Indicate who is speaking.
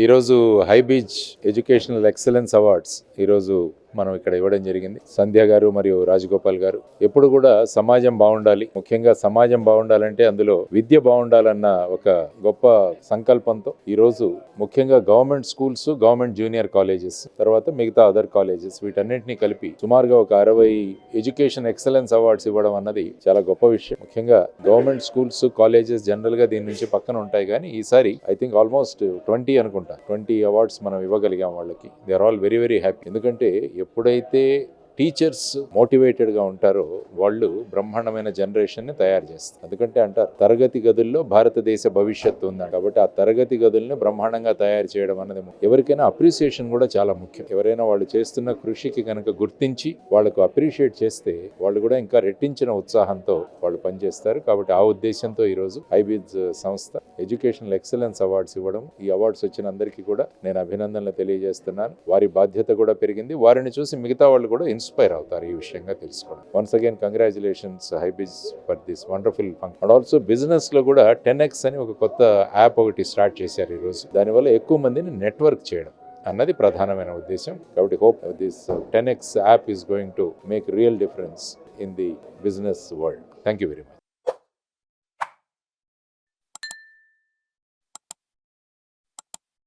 Speaker 1: ఈరోజు high beach educational excellence awards ఈరోజు మనం ఇక్కడ ఇవ్వడం జరిగింది. సంధ్య గారు మరియు రాజగోపాల్ గారు ఎప్పుడు కూడా సమాజం బాగుండాలి, ముఖ్యంగా సమాజం బాగుండాలంటే అందులో విద్య బాగుండాలన్న ఒక గొప్ప సంకల్పంతో ఈరోజు ముఖ్యంగా government schools, government junior colleges, తర్వాత మిగతా అదర్ కాలేజెస్ వీటన్నింటినీ కలిపి సుమారుగా ఒక 60 ఎడ్యుకేషన్ ఎక్సలెన్స్ అవార్డ్స్ ఇవ్వడం అన్నది చాలా గొప్ప విషయం. ముఖ్యంగా గవర్నమెంట్ స్కూల్స్, కాలేజెస్ జనరల్ గా దీని నుంచి పక్కన ఉంటాయి, కానీ ఈసారి ఐ థింక్ ఆల్మోస్ట్ 20 అవార్డ్స్ మనం ఇవ్వగలిగాం వాళ్ళకి. They are all very very happy. ఎందుకంటే ఎప్పుడైతే టీచర్స్ మోటివేటెడ్గా ఉంటారో వాళ్ళు బ్రహ్మాండమైన జనరేషన్ని తయారు చేస్తారు. ఎందుకంటే అంటారు తరగతి గదుల్లో భారతదేశ భవిష్యత్తు ఉందంట. కాబట్టి ఆ తరగతి గదుల్ని బ్రహ్మాండంగా తయారు చేయడం అనేది ఎవరికైనా అప్రిసియేషన్ కూడా చాలా ముఖ్యం. ఎవరైనా వాళ్ళు చేస్తున్న కృషికి కనుక గుర్తించి వాళ్ళకు అప్రిషియేట్ చేస్తే వాళ్ళు కూడా ఇంకా రెట్టించిన ఉత్సాహంతో వాళ్ళు పనిచేస్తారు. కాబట్టి ఆ ఉద్దేశంతో ఈరోజు ఐబీజ్ సంస్థ ఎడ్యుకేషనల్ ఎక్సలెన్స్ అవార్డ్స్ ఇవ్వడం, ఈ అవార్డ్స్ వచ్చిన అందరికీ కూడా నేను అభినందనలు తెలియజేస్తున్నాను. వారి బాధ్యత కూడా పెరిగింది. వారిని చూసి మిగతా వాళ్ళు కూడా ఇన్స్పైర్ అవుతారు ఈ విషయంగా తెలుసుకోవడం. Once again congratulations Hybiz for this wonderful function. And also business లో కూడా 10x అని ఒక కొత్త యాప్ ఒకటి స్టార్ట్ చేశారు ఈరోజు. దానివల్ల ఎక్కువ మందిని నెట్వర్క్ చేయడం అన్నది ప్రధానమైన ఉద్దేశం. కాబట్టి hope this 10x app is going to make real difference in the business world. Thank you very much.